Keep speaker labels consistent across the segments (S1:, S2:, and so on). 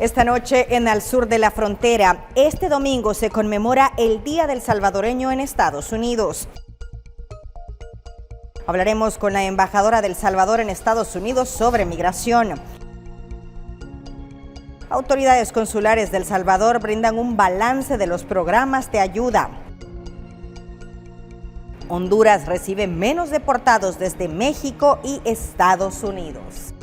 S1: Esta noche en el sur de la frontera, este domingo se conmemora el Día del Salvadoreño en Estados Unidos. Hablaremos con la embajadora del Salvador en Estados Unidos sobre migración. Autoridades consulares del Salvador brindan un balance de los programas de ayuda. Honduras recibe menos deportados desde México y Estados Unidos.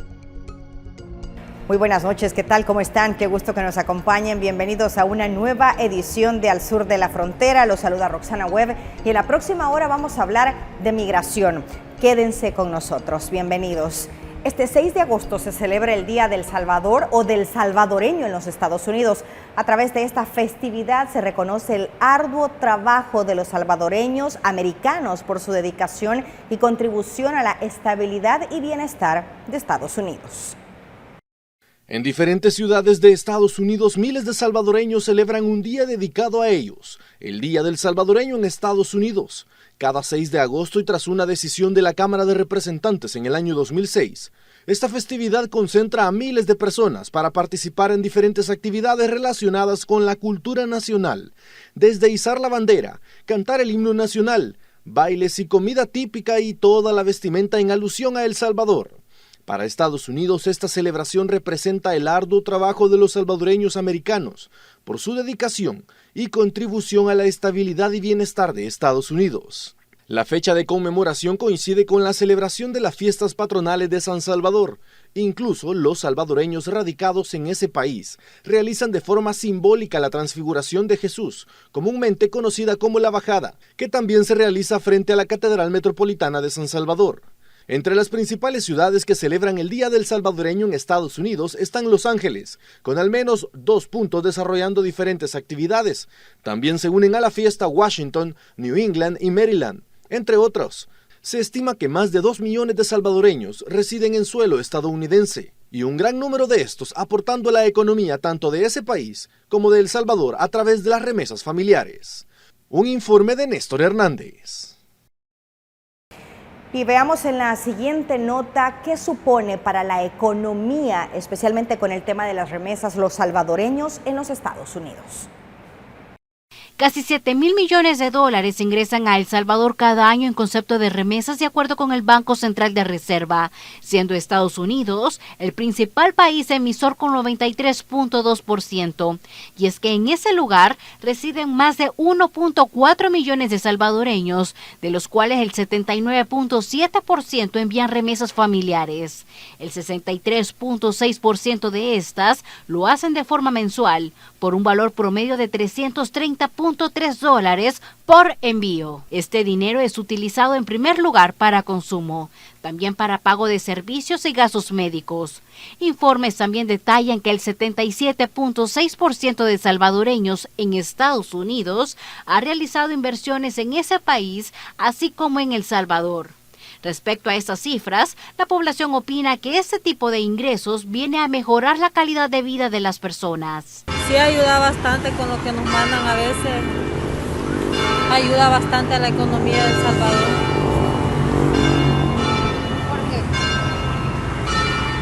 S1: Muy buenas noches, ¿qué tal? ¿Cómo están? Qué gusto que nos acompañen. Bienvenidos a una nueva edición de Al Sur de la Frontera. Los saluda Roxana Webb y en la próxima hora vamos a hablar de migración. Quédense con nosotros. Bienvenidos. Este 6 de agosto se celebra el Día del Salvador o del salvadoreño en los Estados Unidos. A través de esta festividad se reconoce el arduo trabajo de los salvadoreños americanos por su dedicación y contribución a la estabilidad y bienestar de Estados Unidos.
S2: En diferentes ciudades de Estados Unidos, miles de salvadoreños celebran un día dedicado a ellos, el Día del Salvadoreño en Estados Unidos. Cada 6 de agosto y tras una decisión de la Cámara de Representantes en el año 2006, esta festividad concentra a miles de personas para participar en diferentes actividades relacionadas con la cultura nacional, desde izar la bandera, cantar el himno nacional, bailes y comida típica y toda la vestimenta en alusión a El Salvador. Para Estados Unidos, esta celebración representa el arduo trabajo de los salvadoreños americanos por su dedicación y contribución a la estabilidad y bienestar de Estados Unidos. La fecha de conmemoración coincide con la celebración de las fiestas patronales de San Salvador. Incluso los salvadoreños radicados en ese país realizan de forma simbólica la transfiguración de Jesús, comúnmente conocida como la Bajada, que también se realiza frente a la Catedral Metropolitana de San Salvador. Entre las principales ciudades que celebran el Día del Salvadoreño en Estados Unidos están Los Ángeles, con al menos 2 puntos desarrollando diferentes actividades. También se unen a la fiesta Washington, New England y Maryland, entre otros. Se estima que más de 2 millones de salvadoreños residen en suelo estadounidense, y un gran número de estos aportando a la economía tanto de ese país como de El Salvador a través de las remesas familiares. Un informe de Néstor Hernández.
S1: Y veamos en la siguiente nota qué supone para la economía, especialmente con el tema de las remesas, los salvadoreños en los Estados Unidos.
S3: Casi 7.000 millones de dólares ingresan a El Salvador cada año en concepto de remesas de acuerdo con el Banco Central de Reserva, siendo Estados Unidos el principal país emisor con 93.2%. Y es que en ese lugar residen más de 1.4 millones de salvadoreños, de los cuales el 79.7% envían remesas familiares. El 63.6% de estas lo hacen de forma mensual, por un valor promedio de $330.3 por envío. Este dinero es utilizado en primer lugar para consumo, también para pago de servicios y gastos médicos. Informes también detallan que el 77.6% de salvadoreños en Estados Unidos ha realizado inversiones en ese país, así como en El Salvador. Respecto a estas cifras, la población opina que este tipo de ingresos viene a mejorar la calidad de vida de las personas.
S4: Sí ayuda bastante con lo que nos mandan a veces, ayuda bastante a la economía de El Salvador.
S5: ¿Por qué?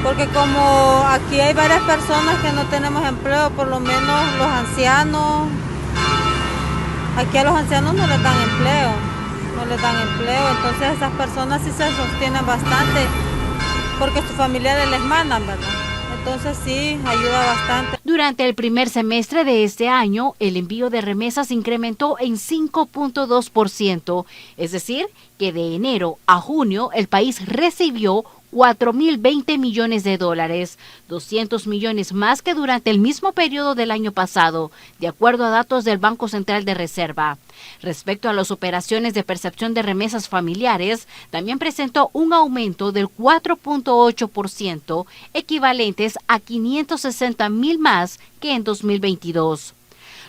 S4: Porque como aquí hay varias personas que no tenemos empleo, por lo menos los ancianos, aquí a los ancianos no les dan empleo. Entonces esas personas sí se sostienen bastante porque sus familiares les mandan, ¿verdad? Entonces sí, ayuda bastante.
S3: Durante el primer semestre de este año, el envío de remesas incrementó en 5.2%, es decir, que de enero a junio el país recibió 4.020 millones de dólares, 200 millones más que durante el mismo periodo del año pasado, de acuerdo a datos del Banco Central de Reserva. Respecto a las operaciones de percepción de remesas familiares, también presentó un aumento del 4.8%, equivalentes a 560,000 más que en 2022.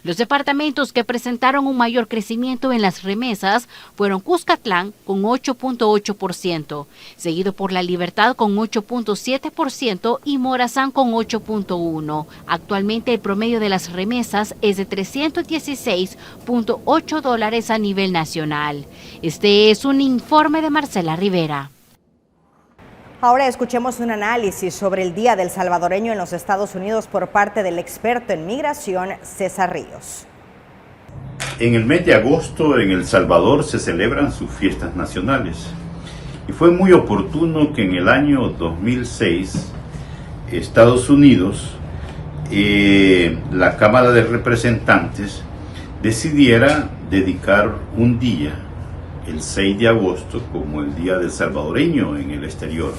S3: Los departamentos que presentaron un mayor crecimiento en las remesas fueron Cuscatlán con 8.8%, seguido por La Libertad con 8.7% y Morazán con 8.1%. Actualmente el promedio de las remesas es de $316.8 a nivel nacional. Este es un informe de Marcela Rivera.
S1: Ahora escuchemos un análisis sobre el Día del Salvadoreño en los Estados Unidos por parte del experto en migración, César Ríos.
S5: En el mes de agosto en El Salvador se celebran sus fiestas nacionales y fue muy oportuno que en el año 2006 Estados Unidos, la Cámara de Representantes decidiera dedicar un día, el 6 de agosto, como el Día del Salvadoreño en el exterior.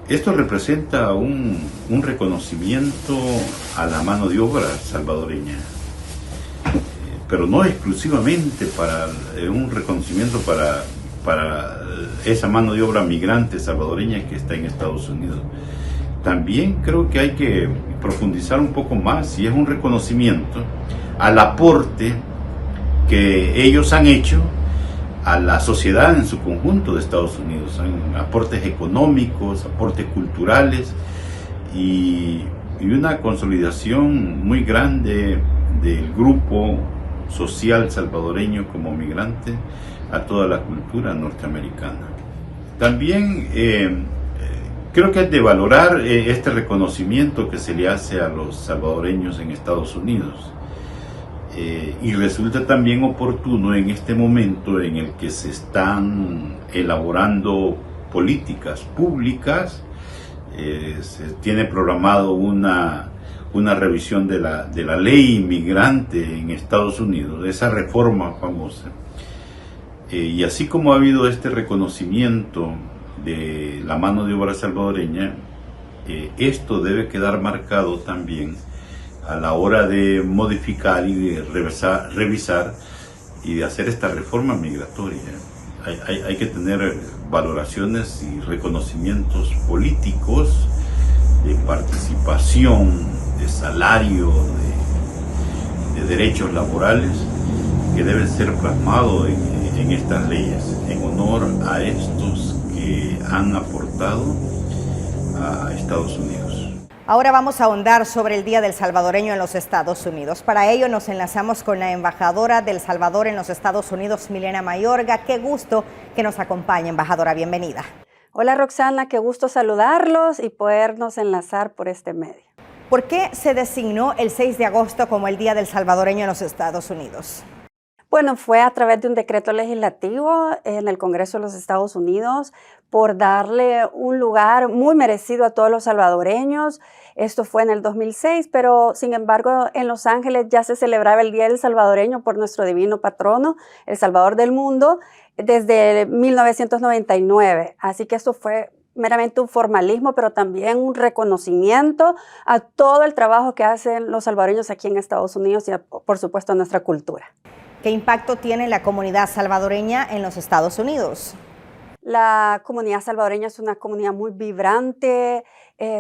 S5: Esto representa un reconocimiento a la mano de obra salvadoreña, pero no exclusivamente un reconocimiento para esa mano de obra migrante salvadoreña que está en Estados Unidos. También creo que hay que profundizar un poco más y es un reconocimiento al aporte que ellos han hecho a la sociedad en su conjunto de Estados Unidos, aportes económicos, aportes culturales y una consolidación muy grande del grupo social salvadoreño como migrante a toda la cultura norteamericana. También creo que es de valorar este reconocimiento que se le hace a los salvadoreños en Estados Unidos. Y resulta también oportuno en este momento en el que se están elaborando políticas públicas. Se tiene programado una revisión de la ley inmigrante en Estados Unidos, de esa reforma famosa. Y así como ha habido este reconocimiento de la mano de obra salvadoreña, esto debe quedar marcado también a la hora de modificar y de revisar y de hacer esta reforma migratoria. Hay que tener valoraciones y reconocimientos políticos, de participación, de salario, de derechos laborales, que deben ser plasmados en estas leyes, en honor a estos que han aportado a Estados Unidos.
S1: Ahora vamos a ahondar sobre el Día del Salvadoreño en los Estados Unidos. Para ello nos enlazamos con la embajadora del Salvador en los Estados Unidos, Milena Mayorga. Qué gusto que nos acompañe, embajadora. Bienvenida.
S6: Hola Roxana, qué gusto saludarlos y podernos enlazar por este medio.
S1: ¿Por qué se designó el 6 de agosto como el Día del Salvadoreño en los Estados Unidos?
S6: Bueno, fue a través de un decreto legislativo en el Congreso de los Estados Unidos por darle un lugar muy merecido a todos los salvadoreños. Esto fue en el 2006, pero sin embargo en Los Ángeles ya se celebraba el Día del Salvadoreño por nuestro divino patrono, el Salvador del mundo, desde 1999. Así que esto fue meramente un formalismo, pero también un reconocimiento a todo el trabajo que hacen los salvadoreños aquí en Estados Unidos y por supuesto a nuestra cultura.
S1: ¿Qué impacto tiene la comunidad salvadoreña en los Estados Unidos?
S6: La comunidad salvadoreña es una comunidad muy vibrante,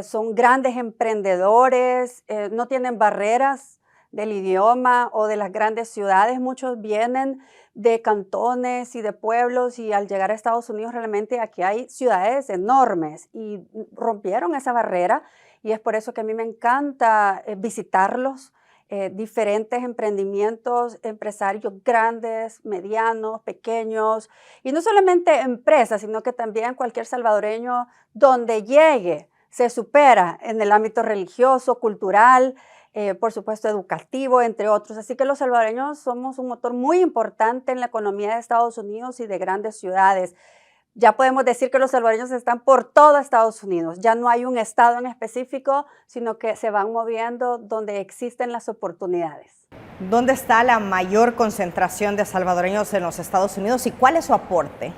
S6: son grandes emprendedores, no tienen barreras del idioma o de las grandes ciudades. Muchos vienen de cantones y de pueblos y al llegar a Estados Unidos realmente aquí hay ciudades enormes y rompieron esa barrera y es por eso que a mí me encanta visitarlos. Diferentes emprendimientos, empresarios grandes, medianos, pequeños, y no solamente empresas, sino que también cualquier salvadoreño donde llegue se supera en el ámbito religioso, cultural, por supuesto educativo, entre otros. Así que los salvadoreños somos un motor muy importante en la economía de Estados Unidos y de grandes ciudades. Ya podemos decir que los salvadoreños están por todo Estados Unidos. Ya no hay un estado en específico, sino que se van moviendo donde existen las oportunidades.
S1: ¿Dónde está la mayor concentración de salvadoreños en los Estados Unidos y cuál es su aporte?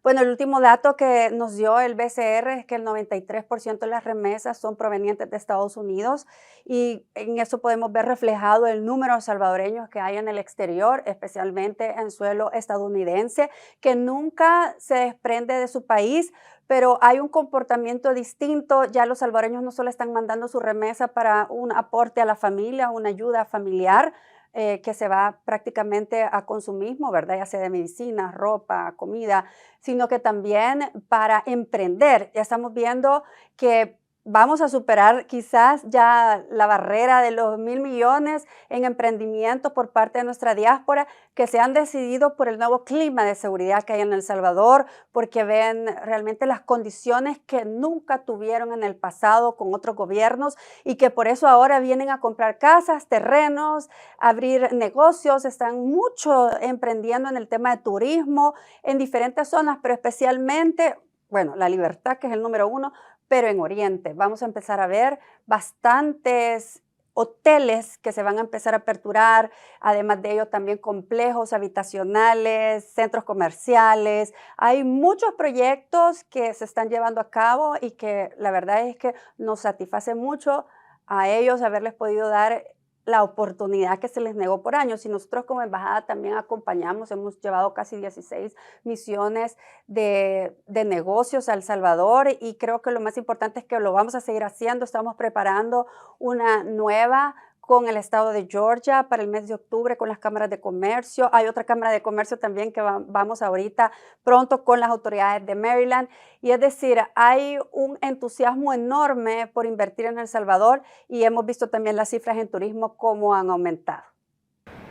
S6: Bueno, el último dato que nos dio el BCR es que el 93% de las remesas son provenientes de Estados Unidos y en eso podemos ver reflejado el número de salvadoreños que hay en el exterior, especialmente en suelo estadounidense, que nunca se desprende de su país, pero hay un comportamiento distinto. Ya los salvadoreños no solo están mandando su remesa para un aporte a la familia, una ayuda familiar, que se va prácticamente a consumismo, ¿verdad? Ya sea de medicinas, ropa, comida, sino que también para emprender. Ya estamos viendo que vamos a superar quizás ya la barrera de los 1.000 millones en emprendimiento por parte de nuestra diáspora que se han decidido por el nuevo clima de seguridad que hay en El Salvador, porque ven realmente las condiciones que nunca tuvieron en el pasado con otros gobiernos y que por eso ahora vienen a comprar casas, terrenos, abrir negocios, están mucho emprendiendo en el tema de turismo en diferentes zonas, pero especialmente, bueno, La Libertad, que es el número 1, pero en Oriente. Vamos a empezar a ver bastantes hoteles que se van a empezar a aperturar, además de ello también complejos habitacionales, centros comerciales. Hay muchos proyectos que se están llevando a cabo y que la verdad es que nos satisface mucho a ellos haberles podido dar la oportunidad que se les negó por años. Y nosotros como embajada también acompañamos, hemos llevado casi 16 misiones de negocios a El Salvador y creo que lo más importante es que lo vamos a seguir haciendo. Estamos preparando una nueva con el estado de Georgia para el mes de octubre con las cámaras de comercio. Hay otra cámara de comercio también que vamos ahorita pronto con las autoridades de Maryland. Y es decir, hay un entusiasmo enorme por invertir en El Salvador y hemos visto también las cifras en turismo cómo han aumentado.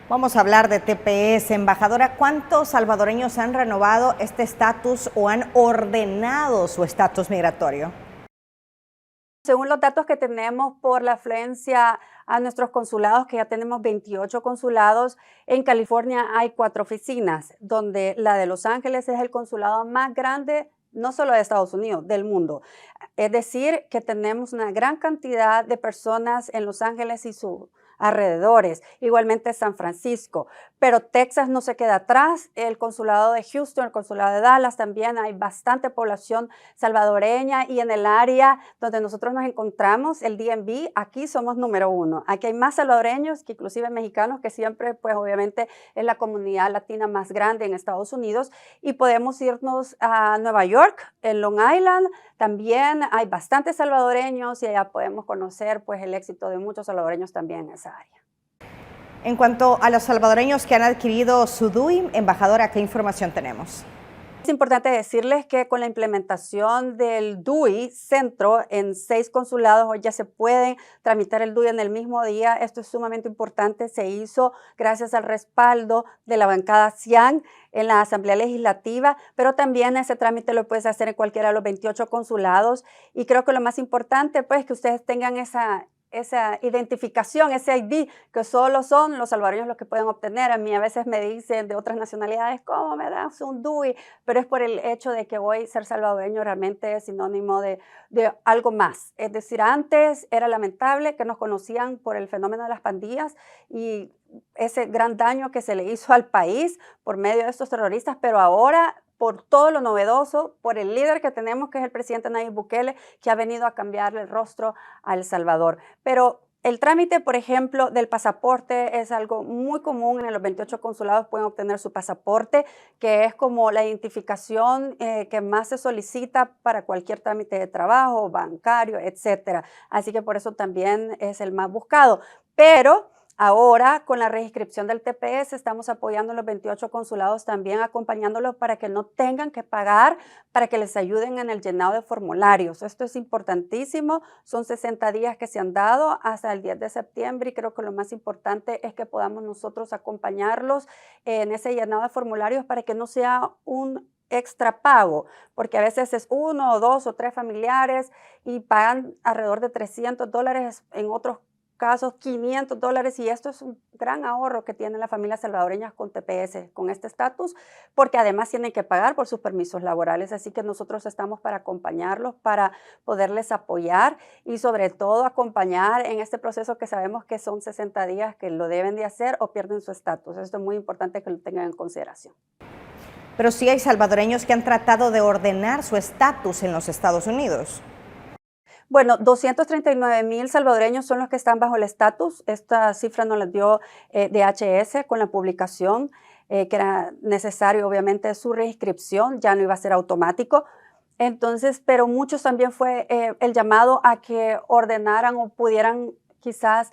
S1: Vamos a hablar de TPS. Embajadora, ¿cuántos salvadoreños han renovado este estatus o han ordenado su estatus migratorio?
S6: Según los datos que tenemos por la afluencia a nuestros consulados, que ya tenemos 28 consulados, en California hay 4 oficinas, donde la de Los Ángeles es el consulado más grande, no solo de Estados Unidos, del mundo. Es decir, que tenemos una gran cantidad de personas en Los Ángeles y sus alrededores, igualmente San Francisco, pero Texas no se queda atrás, el consulado de Houston, el consulado de Dallas, también hay bastante población salvadoreña y en el área donde nosotros nos encontramos, el DMV, aquí somos número 1, aquí hay más salvadoreños que inclusive mexicanos, que siempre pues obviamente es la comunidad latina más grande en Estados Unidos y podemos irnos a Nueva York, en Long Island, también hay bastantes salvadoreños y allá podemos conocer pues el éxito de muchos salvadoreños también en esa área.
S1: En cuanto a los salvadoreños que han adquirido su DUI, embajadora, ¿qué información tenemos?
S6: Es importante decirles que con la implementación del DUI Centro en 6 consulados, hoy ya se puede tramitar el DUI en el mismo día. Esto es sumamente importante. Se hizo gracias al respaldo de la bancada CIAN en la Asamblea Legislativa, pero también ese trámite lo puedes hacer en cualquiera de los 28 consulados. Y creo que lo más importante, pues, que ustedes tengan esa identificación, ese ID, que solo son los salvadoreños los que pueden obtener. A mí a veces me dicen de otras nacionalidades, ¿cómo me das un DUI? Pero es por el hecho de que hoy ser salvadoreño realmente es sinónimo de algo más. Es decir, antes era lamentable que nos conocían por el fenómeno de las pandillas y ese gran daño que se le hizo al país por medio de estos terroristas, pero ahora por todo lo novedoso, por el líder que tenemos, que es el presidente Nayib Bukele, que ha venido a cambiarle el rostro a El Salvador. Pero el trámite, por ejemplo, del pasaporte es algo muy común. En los 28 consulados pueden obtener su pasaporte, que es como la identificación que más se solicita para cualquier trámite de trabajo, bancario, etcétera. Así que por eso también es el más buscado. Pero ahora, con la reinscripción del TPS, estamos apoyando a los 28 consulados también, acompañándolos para que no tengan que pagar, para que les ayuden en el llenado de formularios. Esto es importantísimo. Son 60 días que se han dado hasta el 10 de septiembre y creo que lo más importante es que podamos nosotros acompañarlos en ese llenado de formularios para que no sea un extra pago, porque a veces es 1 o 2 o 3 familiares y pagan alrededor de $300, en otros casos $500, y esto es un gran ahorro que tienen las familias salvadoreñas con TPS, con este estatus, porque además tienen que pagar por sus permisos laborales, así que nosotros estamos para acompañarlos, para poderles apoyar y sobre todo acompañar en este proceso que sabemos que son 60 días que lo deben de hacer o pierden su estatus. Esto es muy importante que lo tengan en consideración.
S1: Pero sí hay salvadoreños que han tratado de ordenar su estatus en los Estados Unidos.
S6: Bueno, 239,000 salvadoreños son los que están bajo el estatus. Esta cifra nos la dio DHS con la publicación, que era necesario obviamente su reinscripción, ya no iba a ser automático. Entonces, pero muchos también fue el llamado a que ordenaran o pudieran quizás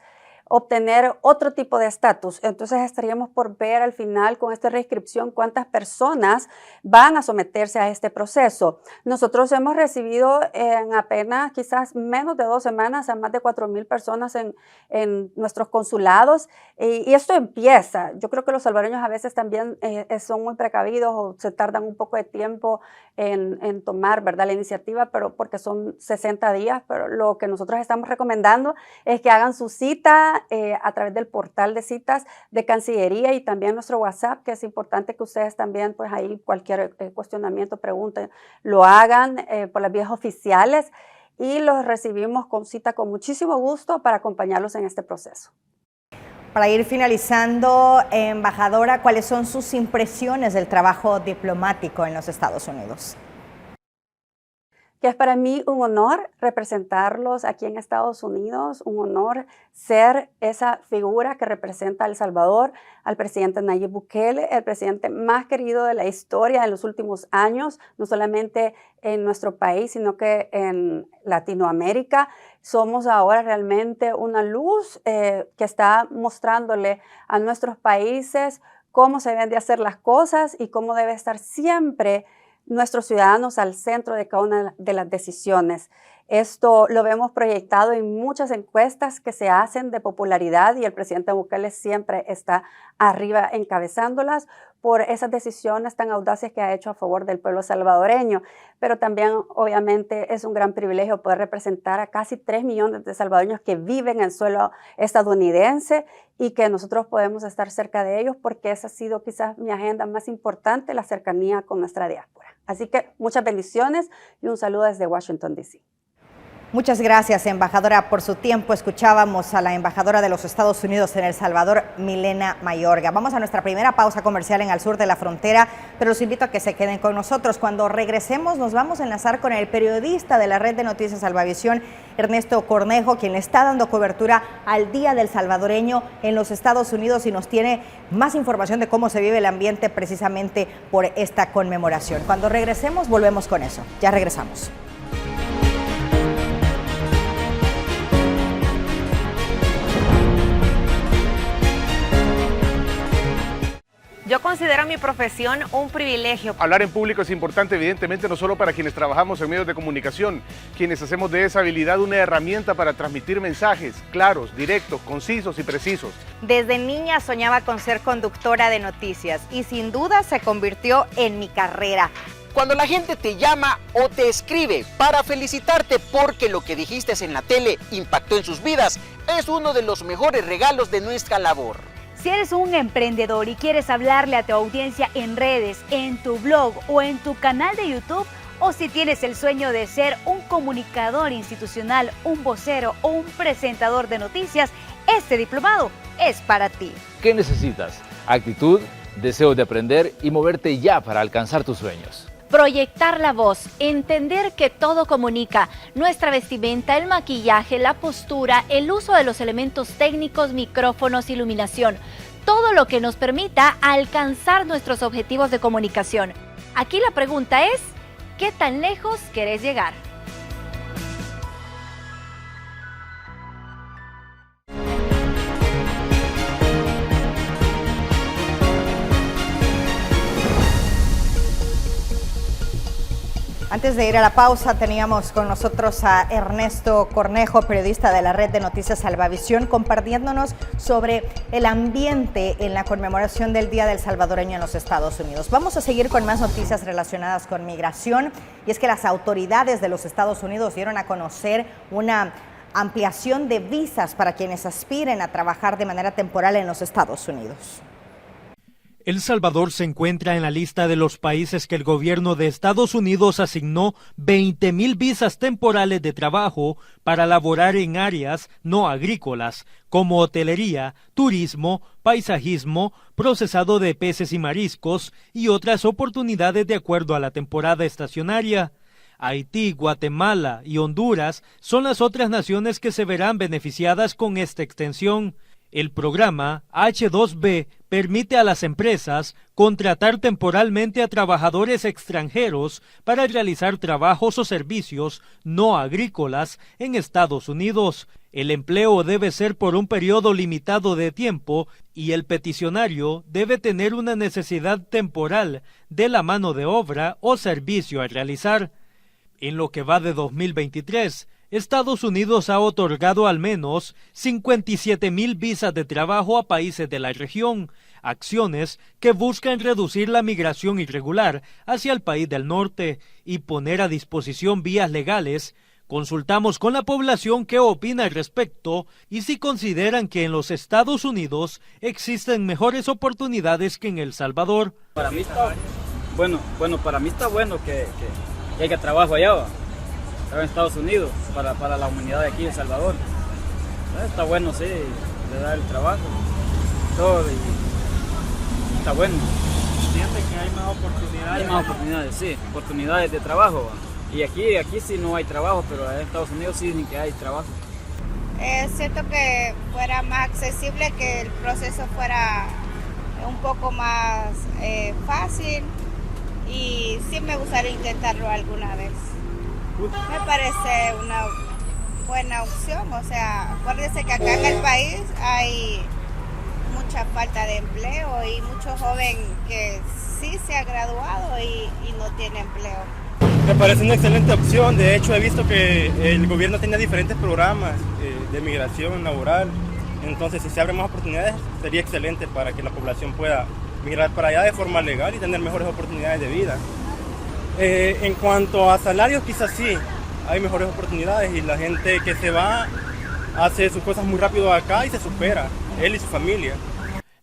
S6: obtener otro tipo de estatus. Entonces estaríamos por ver al final con esta reinscripción cuántas personas van a someterse a este proceso. Nosotros hemos recibido en apenas quizás menos de 2 semanas a más de 4,000 personas en nuestros consulados y esto empieza. Yo creo que los salvadoreños a veces también son muy precavidos o se tardan un poco de tiempo en tomar, ¿verdad?, la iniciativa, pero porque son 60 días, pero lo que nosotros estamos recomendando es que hagan su cita a través del portal de citas de Cancillería y también nuestro WhatsApp, que es importante que ustedes también, pues ahí cualquier cuestionamiento, pregunten, lo hagan por las vías oficiales y los recibimos con cita con muchísimo gusto para acompañarlos en este proceso.
S1: Para ir finalizando, embajadora, ¿cuáles son sus impresiones del trabajo diplomático en los Estados Unidos?
S6: Que es para mí un honor representarlos aquí en Estados Unidos, un honor ser esa figura que representa a El Salvador, al presidente Nayib Bukele, el presidente más querido de la historia en los últimos años, no solamente en nuestro país, sino que en Latinoamérica. Somos ahora realmente una luz que está mostrándole a nuestros países cómo se deben de hacer las cosas y cómo debe estar siempre nuestros ciudadanos al centro de cada una de las decisiones. Esto lo vemos proyectado en muchas encuestas que se hacen de popularidad y el presidente Bukele siempre está arriba encabezándolas por esas decisiones tan audaces que ha hecho a favor del pueblo salvadoreño. Pero también, obviamente, es un gran privilegio poder representar a casi 3 millones de salvadoreños que viven en suelo estadounidense y que nosotros podemos estar cerca de ellos porque esa ha sido quizás mi agenda más importante, la cercanía con nuestra diáspora. Así que muchas bendiciones y un saludo desde Washington, D.C.
S1: Muchas gracias, embajadora, por su tiempo. Escuchábamos a la embajadora de los Estados Unidos en El Salvador, Milena Mayorga. Vamos a nuestra primera pausa comercial en el sur de la frontera, pero los invito a que se queden con nosotros. Cuando regresemos nos vamos a enlazar con el periodista de la red de noticias Salvavisión, Ernesto Cornejo, quien le está dando cobertura al Día del Salvadoreño en los Estados Unidos y nos tiene más información de cómo se vive el ambiente precisamente por esta conmemoración. Cuando regresemos volvemos con eso. Ya regresamos.
S7: Yo considero mi profesión un privilegio.
S8: Hablar en público es importante, evidentemente, no solo para quienes trabajamos en medios de comunicación, quienes hacemos de esa habilidad una herramienta para transmitir mensajes claros, directos, concisos y precisos.
S9: Desde niña soñaba con ser conductora de noticias y sin duda se convirtió en mi carrera.
S10: Cuando la gente te llama o te escribe para felicitarte porque lo que dijiste en la tele impactó en sus vidas, es uno de los mejores regalos de nuestra labor.
S11: Si eres un emprendedor y quieres hablarle a tu audiencia en redes, en tu blog o en tu canal de YouTube, o si tienes el sueño de ser un comunicador institucional, un vocero o un presentador de noticias, este diplomado es para ti.
S12: ¿Qué necesitas? Actitud, deseo de aprender y moverte ya para alcanzar tus sueños.
S11: Proyectar la voz, entender que todo comunica, nuestra vestimenta, el maquillaje, la postura, el uso de los elementos técnicos, micrófonos, iluminación, todo lo que nos permita alcanzar nuestros objetivos de comunicación. Aquí la pregunta es, ¿qué tan lejos querés llegar?
S1: Antes de ir a la pausa, teníamos con nosotros a Ernesto Cornejo, periodista de la red de noticias Salvavisión, compartiéndonos sobre el ambiente en la conmemoración del Día del Salvadoreño en los Estados Unidos. Vamos a seguir con más noticias relacionadas con migración, y es que las autoridades de los Estados Unidos dieron a conocer una ampliación de visas para quienes aspiren a trabajar de manera temporal en los Estados Unidos.
S13: El Salvador se encuentra en la lista de los países que el gobierno de Estados Unidos asignó 20,000 visas temporales de trabajo para laborar en áreas no agrícolas, como hotelería, turismo, paisajismo, procesado de peces y mariscos y otras oportunidades de acuerdo a la temporada estacionaria. Haití, Guatemala y Honduras son las otras naciones que se verán beneficiadas con esta extensión. El programa H2B permite a las empresas contratar temporalmente a trabajadores extranjeros para realizar trabajos o servicios no agrícolas en Estados Unidos. El empleo debe ser por un periodo limitado de tiempo y el peticionario debe tener una necesidad temporal de la mano de obra o servicio a realizar. En lo que va de 2023, Estados Unidos ha otorgado al menos 57,000 visas de trabajo a países de la región, acciones que buscan reducir la migración irregular hacia el país del norte y poner a disposición vías legales. Consultamos con la población qué opina al respecto y si consideran que en los Estados Unidos existen mejores oportunidades que en El Salvador.
S14: Para mí está bueno, para mí está bueno que haya trabajo allá, ¿va? En Estados Unidos, para la humanidad de aquí de El Salvador. Está bueno, sí, de dar el trabajo, todo, y está bueno.
S15: ¿Siente que hay más oportunidades?
S14: Hay más oportunidades, sí, oportunidades de trabajo, ¿va? Y aquí sí no hay trabajo, pero en Estados Unidos sí dicen que hay trabajo.
S16: Siento que fuera más accesible, que el proceso fuera un poco más fácil, y sí me gustaría intentarlo alguna vez. Me parece una buena opción, o sea, acuérdense que acá en el país hay mucha falta de empleo y mucho joven que sí se ha graduado y no tiene empleo.
S15: Me parece una excelente opción. De hecho, he visto que el gobierno tiene diferentes programas de migración laboral. Entonces, si se abren más oportunidades, sería excelente para que la población pueda migrar para allá de forma legal y tener mejores oportunidades de vida. En cuanto a salarios, quizás sí, hay mejores oportunidades y la gente que se va hace sus cosas muy rápido acá y se supera, él y su familia.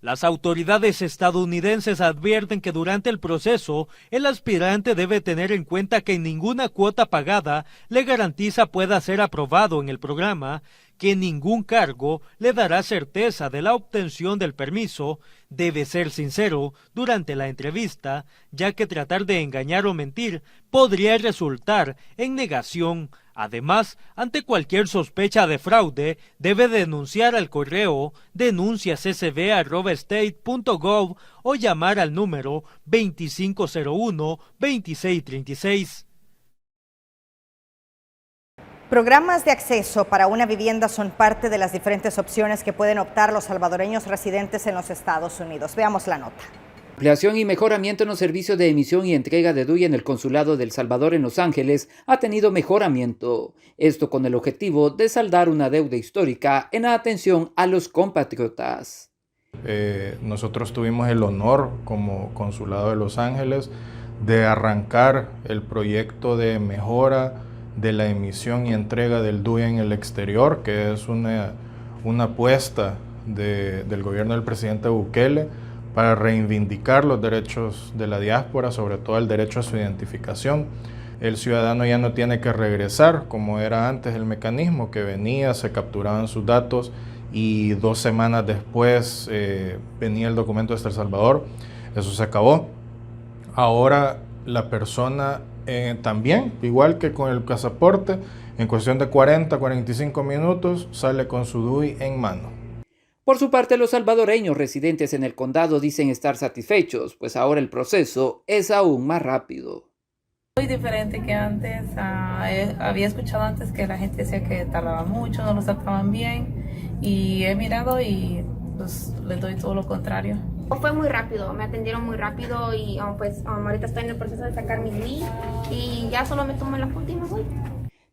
S13: Las autoridades estadounidenses advierten que durante el proceso, el aspirante debe tener en cuenta que ninguna cuota pagada le garantiza pueda ser aprobado en el programa, que ningún cargo le dará certeza de la obtención del permiso, debe ser sincero durante la entrevista, ya que tratar de engañar o mentir podría resultar en negación. Además, ante cualquier sospecha de fraude, debe denunciar al correo denunciascb@state.gov o llamar al número 2501-2636.
S1: Programas de acceso para una vivienda son parte de las diferentes opciones que pueden optar los salvadoreños residentes en los Estados Unidos. Veamos la nota.
S17: Ampliación y mejoramiento en los servicios de emisión y entrega de DUI en el Consulado de El Salvador en Los Ángeles ha tenido mejoramiento. Esto con el objetivo de saldar una deuda histórica en la atención a los compatriotas.
S18: Nosotros tuvimos el honor como Consulado de Los Ángeles de arrancar el proyecto de mejora de la emisión y entrega del DUI en el exterior, que es una apuesta del gobierno del presidente Bukele para reivindicar los derechos de la diáspora, sobre todo el derecho a su identificación. El ciudadano ya no tiene que regresar, como era antes el mecanismo, que venía, se capturaban sus datos y 2 semanas después venía el documento desde El Salvador. Eso se acabó. Ahora la persona también, igual que con el pasaporte, en cuestión de 40-45 minutos sale con su DUI en mano.
S17: Por su parte, los salvadoreños residentes en el condado dicen estar satisfechos, pues ahora el proceso es aún más rápido.
S19: Muy diferente que antes. Había escuchado antes que la gente decía que tardaba mucho, no los trataban bien, y he mirado y pues les doy todo lo contrario.
S20: Fue muy rápido, me atendieron muy rápido y pues ahorita estoy en el proceso de sacar mi DUI y ya solo me tomo las últimas hoy.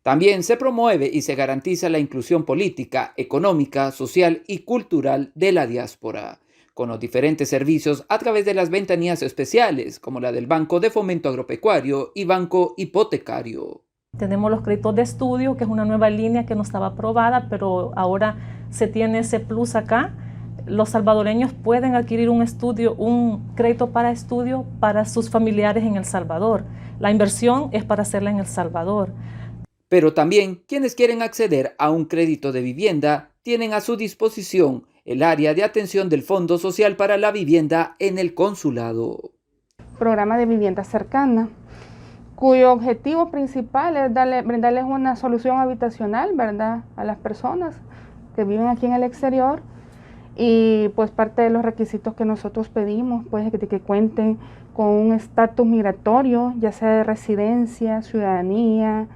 S17: También se promueve y se garantiza la inclusión política, económica, social y cultural de la diáspora, con los diferentes servicios a través de las ventanillas especiales, como la del Banco de Fomento Agropecuario y Banco Hipotecario.
S21: Tenemos los créditos de estudio, que es una nueva línea que no estaba aprobada, pero ahora se tiene ese plus acá. Los salvadoreños pueden adquirir un crédito para estudio para sus familiares en El Salvador. La inversión es para hacerla en El Salvador.
S17: Pero también quienes quieren acceder a un crédito de vivienda tienen a su disposición el área de atención del Fondo Social para la Vivienda en el Consulado.
S22: Programa de vivienda cercana, cuyo objetivo principal es brindarles una solución habitacional, ¿verdad?, a las personas que viven aquí en el exterior Y pues parte de los requisitos que nosotros pedimos, pues de que cuenten con un estatus migratorio, ya sea de residencia, ciudadanía,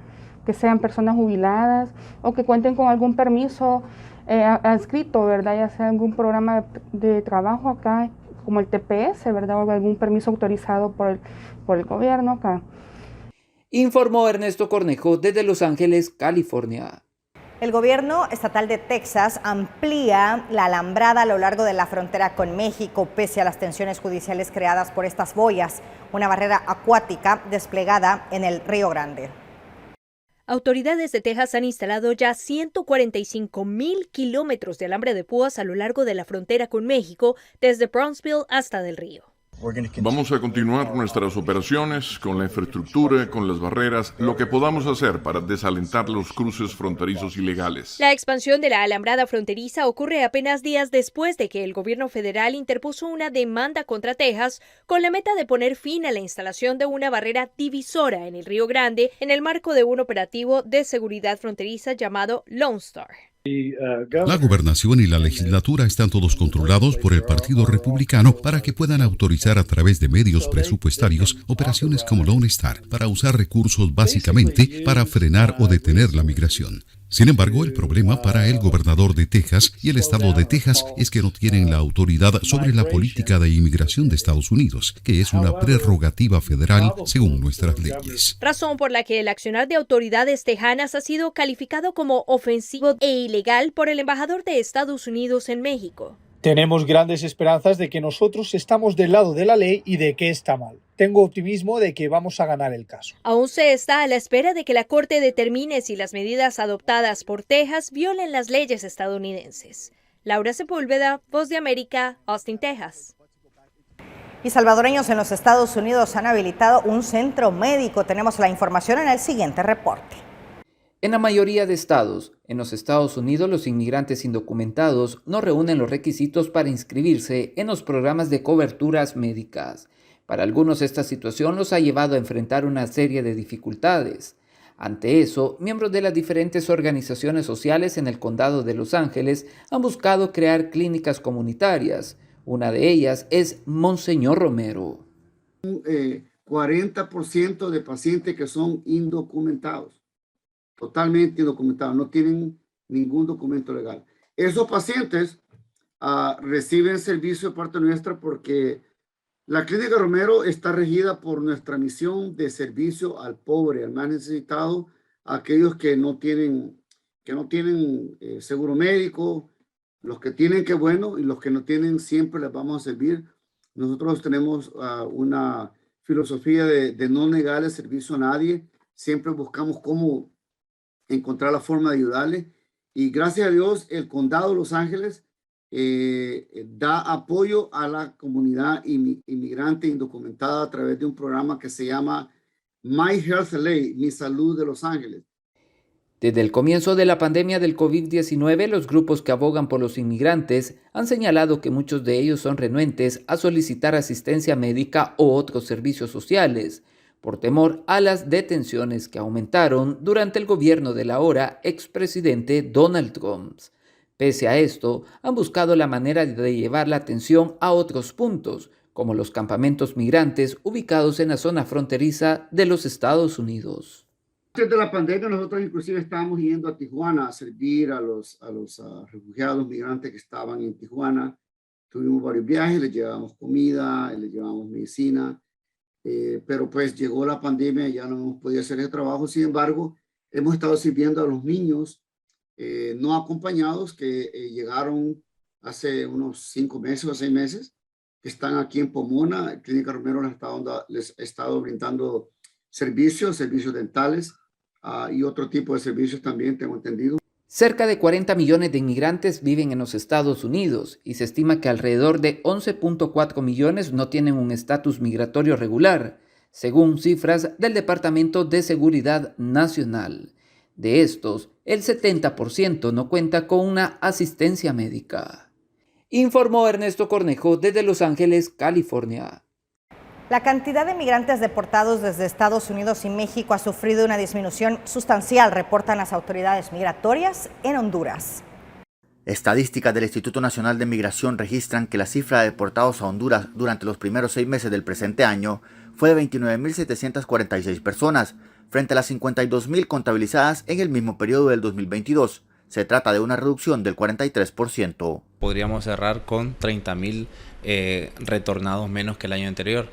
S22: que sean personas jubiladas o que cuenten con algún permiso adscrito, ¿verdad? Ya sea algún programa de trabajo acá, como el TPS, ¿verdad? O algún permiso autorizado por el gobierno acá.
S17: Informó Ernesto Cornejo desde Los Ángeles, California.
S1: El gobierno estatal de Texas amplía la alambrada a lo largo de la frontera con México, pese a las tensiones judiciales creadas por estas boyas, una barrera acuática desplegada en el Río Grande.
S2: Autoridades de Texas han instalado ya 145,000 kilómetros de alambre de púas a lo largo de la frontera con México, desde Brownsville hasta Del Río.
S4: Vamos a continuar nuestras operaciones con la infraestructura, con las barreras, lo que podamos hacer para desalentar los cruces fronterizos ilegales.
S2: La expansión de la alambrada fronteriza ocurre apenas días después de que el gobierno federal interpuso una demanda contra Texas con la meta de poner fin a la instalación de una barrera divisora en el Río Grande en el marco de un operativo de seguridad fronteriza llamado Lone Star.
S23: La gobernación y la legislatura están todos controlados por el Partido Republicano para que puedan autorizar a través de medios presupuestarios operaciones como Lone Star para usar recursos básicamente para frenar o detener la migración. Sin embargo, el problema para el gobernador de Texas y el estado de Texas es que no tienen la autoridad sobre la política de inmigración de Estados Unidos, que es una prerrogativa federal según nuestras leyes.
S2: Razón por la que el accionar de autoridades tejanas ha sido calificado como ofensivo e ilegal por el embajador de Estados Unidos en México.
S24: Tenemos grandes esperanzas de que nosotros estamos del lado de la ley y de que está mal. Tengo optimismo de que vamos a ganar el caso.
S2: Aún se está a la espera de que la Corte determine si las medidas adoptadas por Texas violen las leyes estadounidenses. Laura Sepúlveda, Voz de América, Austin, Texas.
S1: Y salvadoreños en los Estados Unidos han habilitado un centro médico. Tenemos la información en el siguiente reporte.
S17: En la mayoría de estados, en los Estados Unidos, los inmigrantes indocumentados no reúnen los requisitos para inscribirse en los programas de coberturas médicas. Para algunos, esta situación los ha llevado a enfrentar una serie de dificultades. Ante eso, miembros de las diferentes organizaciones sociales en el condado de Los Ángeles han buscado crear clínicas comunitarias. Una de ellas es Monseñor Romero.
S25: 40% de pacientes que son indocumentados. Totalmente indocumentados, no tienen ningún documento legal. Esos pacientes reciben servicio de parte nuestra porque la Clínica Romero está regida por nuestra misión de servicio al pobre, al más necesitado, a aquellos que no tienen seguro médico, los que tienen, que bueno, y los que no tienen, siempre les vamos a servir. Nosotros tenemos una filosofía de no negar el servicio a nadie, siempre buscamos cómo encontrar la forma de ayudarle, y gracias a Dios el condado de Los Ángeles da apoyo a la comunidad inmigrante indocumentada a través de un programa que se llama My Health LA, Mi Salud de Los Ángeles.
S17: Desde el comienzo de la pandemia del COVID-19, los grupos que abogan por los inmigrantes han señalado que muchos de ellos son renuentes a solicitar asistencia médica o otros servicios sociales, por temor a las detenciones que aumentaron durante el gobierno del ahora expresidente Donald Trump. Pese a esto, han buscado la manera de llevar la atención a otros puntos, como los campamentos migrantes ubicados en la zona fronteriza de los Estados Unidos.
S25: Antes de la pandemia, nosotros inclusive estábamos yendo a Tijuana a servir a los refugiados migrantes que estaban en Tijuana. Tuvimos varios viajes, les llevábamos comida, les llevábamos medicina. Pero pues llegó la pandemia y ya no hemos podido hacer ese trabajo. Sin embargo, hemos estado sirviendo a los niños no acompañados que llegaron hace unos 5 meses o 6 meses, que están aquí en Pomona. Clínica Romero les ha estado brindando servicios dentales y otro tipo de servicios también, tengo entendido.
S17: Cerca de 40 millones de inmigrantes viven en los Estados Unidos y se estima que alrededor de 11.4 millones no tienen un estatus migratorio regular, según cifras del Departamento de Seguridad Nacional. De estos, el 70% no cuenta con una asistencia médica. Informó Ernesto Cornejo desde Los Ángeles, California.
S1: La cantidad de migrantes deportados desde Estados Unidos y México ha sufrido una disminución sustancial, reportan las autoridades migratorias en Honduras.
S3: Estadísticas del Instituto Nacional de Migración registran que la cifra de deportados a Honduras durante los primeros 6 meses del presente año fue de 29.746 personas, frente a las 52.000 contabilizadas en el mismo periodo del 2022. Se trata de una reducción del 43%.
S5: Podríamos cerrar con 30.000 retornados menos que el año anterior.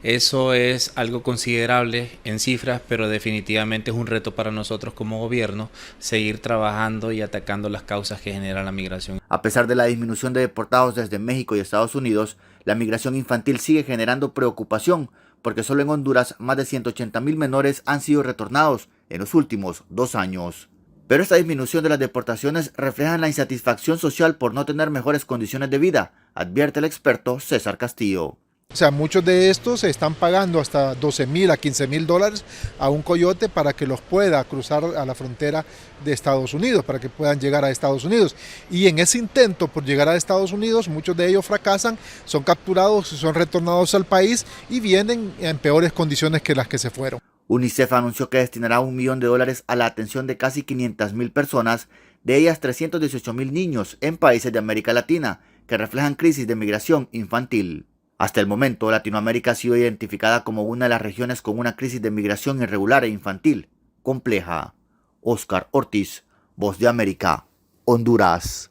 S5: Eso es algo considerable en cifras, pero definitivamente es un reto para nosotros como gobierno seguir trabajando y atacando las causas que generan la migración.
S3: A pesar de la disminución de deportados desde México y Estados Unidos, la migración infantil sigue generando preocupación, porque solo en Honduras más de 180.000 menores han sido retornados en los últimos 2 años. Pero esta disminución de las deportaciones refleja la insatisfacción social por no tener mejores condiciones de vida, advierte el experto César Castillo.
S6: O sea, muchos de estos se están pagando hasta $12,000 a $15,000 a un coyote para que los pueda cruzar a la frontera de Estados Unidos, para que puedan llegar a Estados Unidos. Y en ese intento por llegar a Estados Unidos, muchos de ellos fracasan, son capturados, son retornados al país y vienen en peores condiciones que las que se fueron.
S3: UNICEF anunció que destinará $1 millón a la atención de casi 500.000 personas, de ellas 318.000 niños en países de América Latina, que reflejan crisis de migración infantil. Hasta el momento, Latinoamérica ha sido identificada como una de las regiones con una crisis de migración irregular e infantil compleja. Óscar Ortiz, Voz de América, Honduras.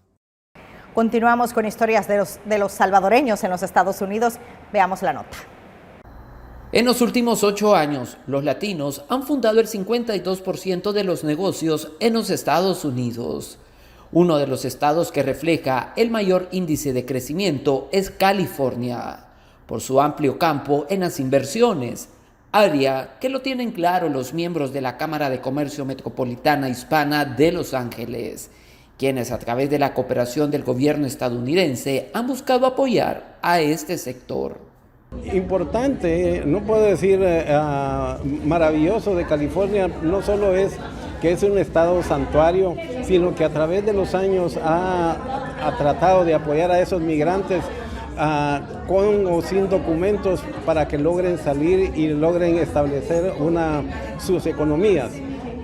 S1: Continuamos con historias de los salvadoreños en los Estados Unidos. Veamos la nota.
S17: En los últimos 8 años, los latinos han fundado el 52% de los negocios en los Estados Unidos. Uno de los estados que refleja el mayor índice de crecimiento es California, por su amplio campo en las inversiones, área que lo tienen claro los miembros de la Cámara de Comercio Metropolitana Hispana de Los Ángeles, quienes a través de la cooperación del gobierno estadounidense han buscado apoyar a este sector.
S7: Importante, no puedo decir maravilloso de California, no solo es que es un estado santuario, sino que a través de los años ha tratado de apoyar a esos migrantes con o sin documentos para que logren salir y logren establecer sus economías.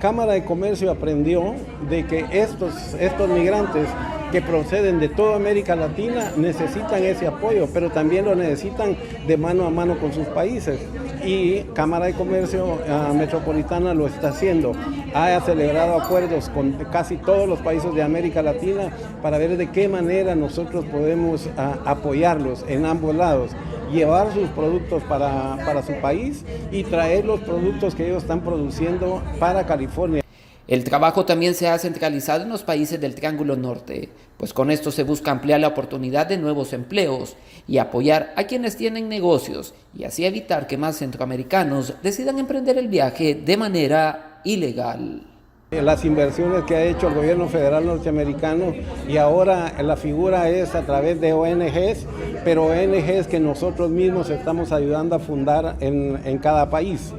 S7: Cámara de Comercio aprendió de que estos migrantes que proceden de toda América Latina necesitan ese apoyo, pero también lo necesitan de mano a mano con sus países. Y Cámara de Comercio Metropolitana lo está haciendo. Ha celebrado acuerdos con casi todos los países de América Latina para ver de qué manera nosotros podemos apoyarlos en ambos lados, llevar sus productos para su país y traer los productos que ellos están produciendo para California.
S17: El trabajo también se ha centralizado en los países del Triángulo Norte, pues con esto se busca ampliar la oportunidad de nuevos empleos y apoyar a quienes tienen negocios y así evitar que más centroamericanos decidan emprender el viaje de manera ilegal.
S7: Las inversiones que ha hecho el gobierno federal norteamericano y ahora la figura es a través de ONGs, pero ONGs que nosotros mismos estamos ayudando a fundar en cada país.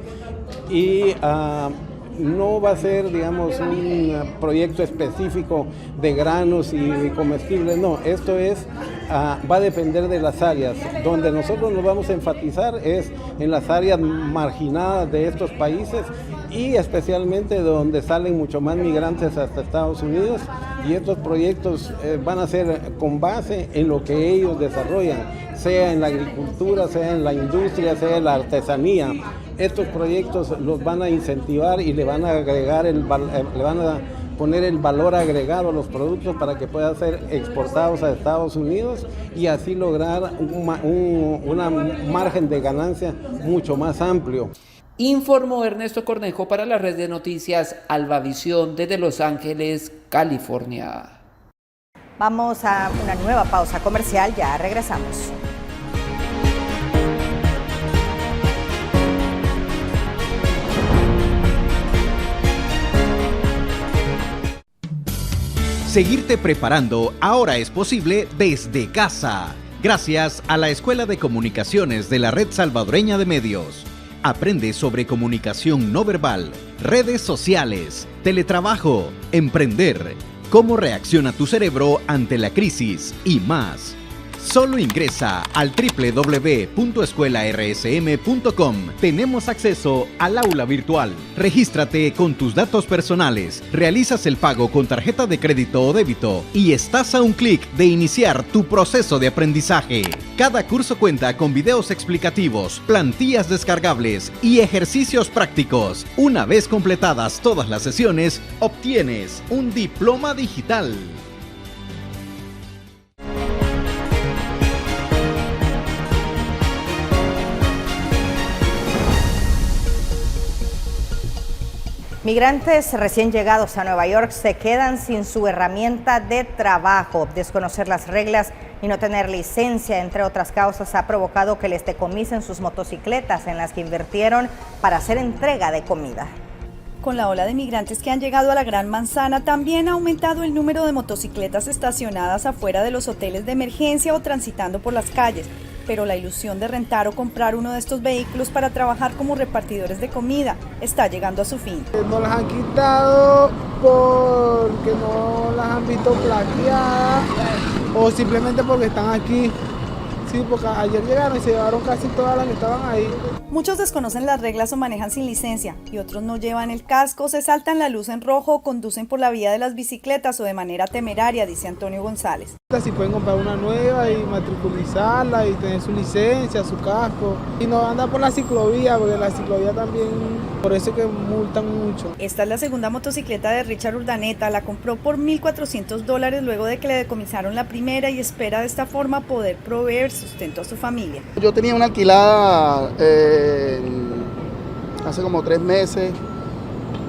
S7: Y no va a ser, digamos, un proyecto específico de granos y comestibles, no, esto va a depender de las áreas. Donde nosotros nos vamos a enfatizar es en las áreas marginadas de estos países y especialmente donde salen mucho más migrantes hasta Estados Unidos, y estos proyectos van a ser con base en lo que ellos desarrollan, sea en la agricultura, sea en la industria, sea en la artesanía. Estos proyectos los van a incentivar y le van a agregar le van a poner el valor agregado a los productos para que puedan ser exportados a Estados Unidos y así lograr un margen de ganancia mucho más amplio.
S17: Informó Ernesto Cornejo para la red de noticias Albavisión desde Los Ángeles, California.
S1: Vamos a una nueva pausa comercial, ya regresamos.
S8: Seguirte preparando ahora es posible desde casa, gracias a la Escuela de Comunicaciones de la Red Salvadoreña de Medios. Aprende sobre comunicación no verbal, redes sociales, teletrabajo, emprender, cómo reacciona tu cerebro ante la crisis y más. Solo ingresa al www.escuelarsm.com. Tenemos acceso al aula virtual. Regístrate con tus datos personales, realizas el pago con tarjeta de crédito o débito y estás a un clic de iniciar tu proceso de aprendizaje. Cada curso cuenta con videos explicativos, plantillas descargables y ejercicios prácticos. Una vez completadas todas las sesiones, obtienes un diploma digital.
S1: Migrantes recién llegados a Nueva York se quedan sin su herramienta de trabajo. Desconocer las reglas y no tener licencia, entre otras causas, ha provocado que les decomisen sus motocicletas en las que invirtieron para hacer entrega de comida.
S9: Con la ola de migrantes que han llegado a la Gran Manzana, también ha aumentado el número de motocicletas estacionadas afuera de los hoteles de emergencia o transitando por las calles. Pero la ilusión de rentar o comprar uno de estos vehículos para trabajar como repartidores de comida está llegando a su fin.
S10: Nos las han quitado porque no las han visto plaqueadas o simplemente porque están aquí. Sí, porque ayer llegaron y se llevaron casi todas las que estaban ahí.
S9: Muchos desconocen las reglas o manejan sin licencia y otros no llevan el casco, se saltan la luz en rojo o conducen por la vía de las bicicletas o de manera temeraria, dice Antonio González.
S10: Si pueden comprar una nueva y matriculizarla y tener su licencia, su casco y no andar por la ciclovía, porque la ciclovía también, por eso es que multan mucho.
S9: Esta es la segunda motocicleta de Richard Urdaneta, la compró por $1,400 luego de que le decomisaron la primera y espera de esta forma poder proveer sustento a su familia.
S11: Yo tenía una alquilada hace como 3 meses,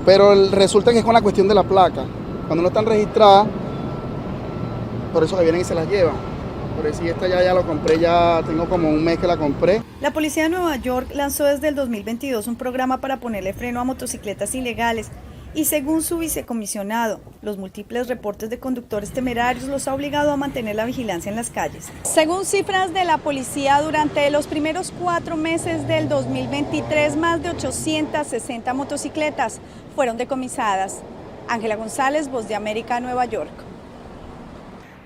S11: pero resulta que es con la cuestión de la placa. Cuando no están registradas, por eso que vienen y se las llevan. Por eso esta ya la compré, ya tengo como un mes que la compré.
S9: La policía de Nueva York lanzó desde el 2022 un programa para ponerle freno a motocicletas ilegales. Y según su vicecomisionado, los múltiples reportes de conductores temerarios los ha obligado a mantener la vigilancia en las calles. Según cifras de la policía, durante los primeros 4 meses del 2023, más de 860 motocicletas fueron decomisadas. Ángela González, Voz de América, Nueva York.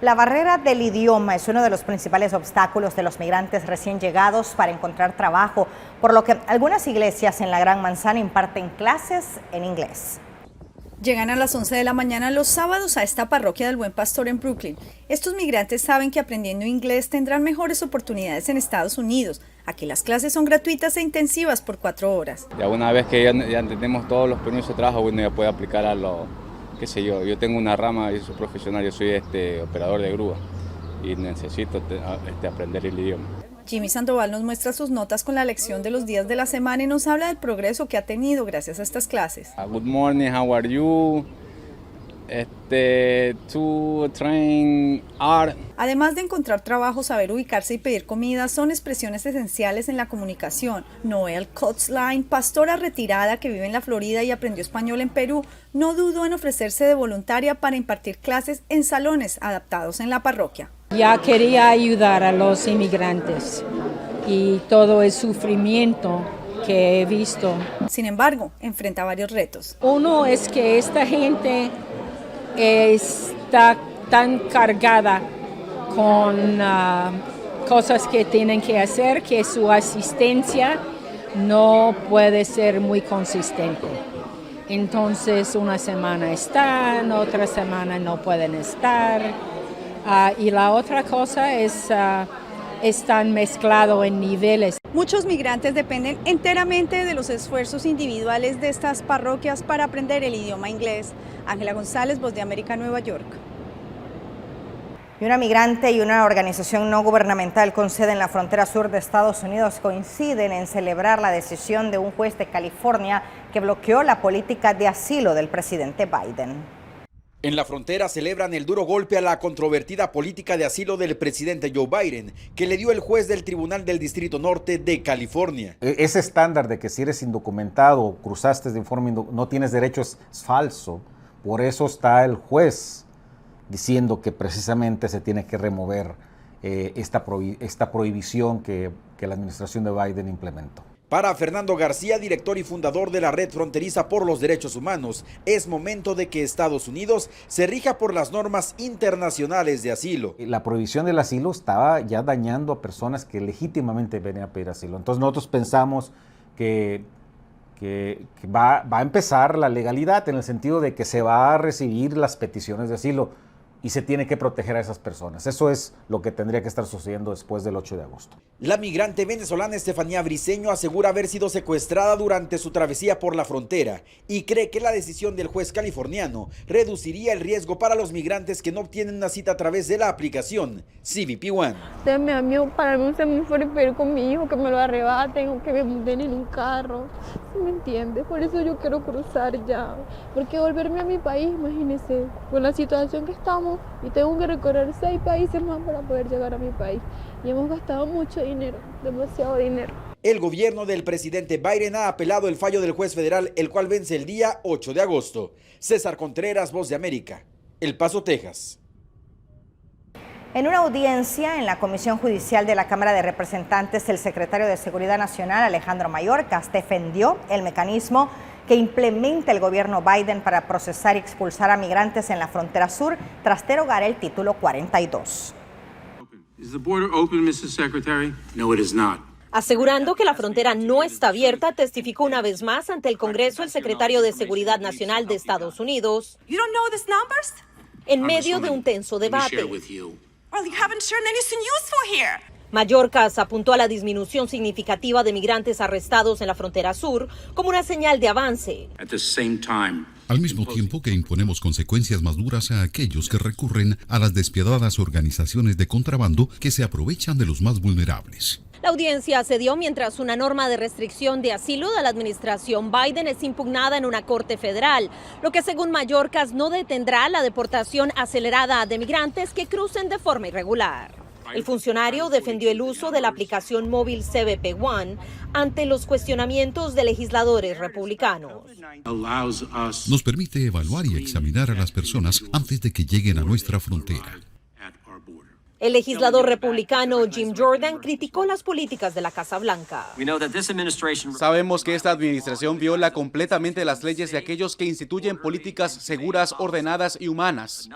S1: La barrera del idioma es uno de los principales obstáculos de los migrantes recién llegados para encontrar trabajo, por lo que algunas iglesias en la Gran Manzana imparten clases en inglés.
S9: Llegan a las 11 de la mañana los sábados a esta parroquia del Buen Pastor en Brooklyn. Estos migrantes saben que aprendiendo inglés tendrán mejores oportunidades en Estados Unidos. Aquí las clases son gratuitas e intensivas por 4 horas.
S12: Ya una vez que ya tenemos todos los permisos de trabajo, bueno, ya puede aplicar a lo, qué sé yo tengo una rama, yo soy profesional, yo soy operador de grúa y necesito aprender el idioma.
S9: Jimmy Sandoval nos muestra sus notas con la lección de los días de la semana y nos habla del progreso que ha tenido gracias a estas clases.
S12: Good morning, how are you? To train art.
S9: Además de encontrar trabajo, saber ubicarse y pedir comida son expresiones esenciales en la comunicación. Noel Kotzline, pastora retirada que vive en la Florida y aprendió español en Perú, no dudó en ofrecerse de voluntaria para impartir clases en salones adaptados en la parroquia.
S14: Ya quería ayudar a los inmigrantes y todo el sufrimiento que he visto.
S9: Sin embargo, enfrenta varios retos.
S14: Uno es que esta gente está tan cargada con cosas que tienen que hacer que su asistencia no puede ser muy consistente. Entonces una semana están, otra semana no pueden estar. Y la otra cosa es están mezclados en niveles.
S9: Muchos migrantes dependen enteramente de los esfuerzos individuales de estas parroquias para aprender el idioma inglés. Ángela González, Voz de América, Nueva York.
S1: Y una migrante y una organización no gubernamental con sede en la frontera sur de Estados Unidos coinciden en celebrar la decisión de un juez de California que bloqueó la política de asilo del presidente Biden.
S26: En la frontera celebran el duro golpe a la controvertida política de asilo del presidente Joe Biden, que le dio el juez del Tribunal del Distrito Norte de California.
S27: Ese estándar de que si eres indocumentado, cruzaste de forma no tienes derecho es falso. Por eso está el juez diciendo que precisamente se tiene que remover esta prohibición que la administración de Biden implementó.
S26: Para Fernando García, director y fundador de la Red Fronteriza por los Derechos Humanos, es momento de que Estados Unidos se rija por las normas internacionales de asilo.
S27: La prohibición del asilo estaba ya dañando a personas que legítimamente venían a pedir asilo. Entonces nosotros pensamos que va a empezar la legalidad en el sentido de que se va a recibir las peticiones de asilo y se tiene que proteger a esas personas. Eso es lo que tendría que estar sucediendo después del 8 de agosto.
S26: La migrante venezolana Estefanía Briceño asegura haber sido secuestrada durante su travesía por la frontera y cree que la decisión del juez californiano reduciría el riesgo para los migrantes que no obtienen una cita a través de la aplicación CBP One.
S13: Para mí se me fue pedir con mi hijo que me lo arrebaten o que me monten en un carro. ¿Sí me entiendes? Por eso yo quiero cruzar ya. Porque volverme a mi país, imagínense, con la situación que estamos, y tengo que recorrer 6 países más para poder llegar a mi país. Y hemos gastado mucho dinero, demasiado dinero.
S26: El gobierno del presidente Biden ha apelado el fallo del juez federal, el cual vence el día 8 de agosto. César Contreras, Voz de América, El Paso, Texas.
S1: En una audiencia en la Comisión Judicial de la Cámara de Representantes, el secretario de Seguridad Nacional, Alejandro Mayorkas, defendió el mecanismo que implementa el gobierno Biden para procesar y expulsar a migrantes en la frontera sur tras derogar el título 42.
S15: Asegurando que la frontera no está abierta, testificó una vez más ante el Congreso el secretario de Seguridad Nacional de Estados Unidos en medio de un tenso debate. Mayorkas apuntó a la disminución significativa de migrantes arrestados en la frontera sur como una señal de avance.
S23: Al mismo tiempo que imponemos consecuencias más duras a aquellos que recurren a las despiadadas organizaciones de contrabando que se aprovechan de los más vulnerables.
S15: La audiencia se dio mientras una norma de restricción de asilo de la administración Biden es impugnada en una corte federal, lo que según Mayorkas no detendrá la deportación acelerada de migrantes que crucen de forma irregular. El funcionario defendió el uso de la aplicación móvil CBP One ante los cuestionamientos de legisladores republicanos.
S23: Nos permite evaluar y examinar a las personas antes de que lleguen a nuestra frontera.
S15: El legislador republicano Jim Jordan criticó las políticas de la Casa Blanca.
S16: Sabemos que esta administración viola completamente las leyes de aquellos que instituyen políticas seguras, ordenadas y humanas.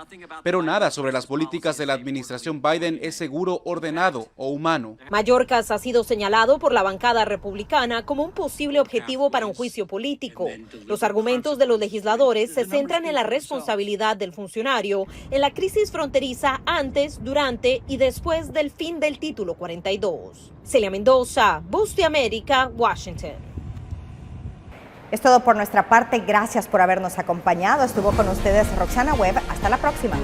S16: Pero nada sobre las políticas de la administración Biden es seguro, ordenado o humano.
S15: Mayorkas ha sido señalado por la bancada republicana como un posible objetivo para un juicio político. Los argumentos de los legisladores se centran en la responsabilidad del funcionario en la crisis fronteriza antes, durante y después del fin del título 42. Celia Mendoza, Voz de América, Washington.
S1: Es todo por nuestra parte. Gracias por habernos acompañado. Estuvo con ustedes Roxana Webb. Hasta la próxima.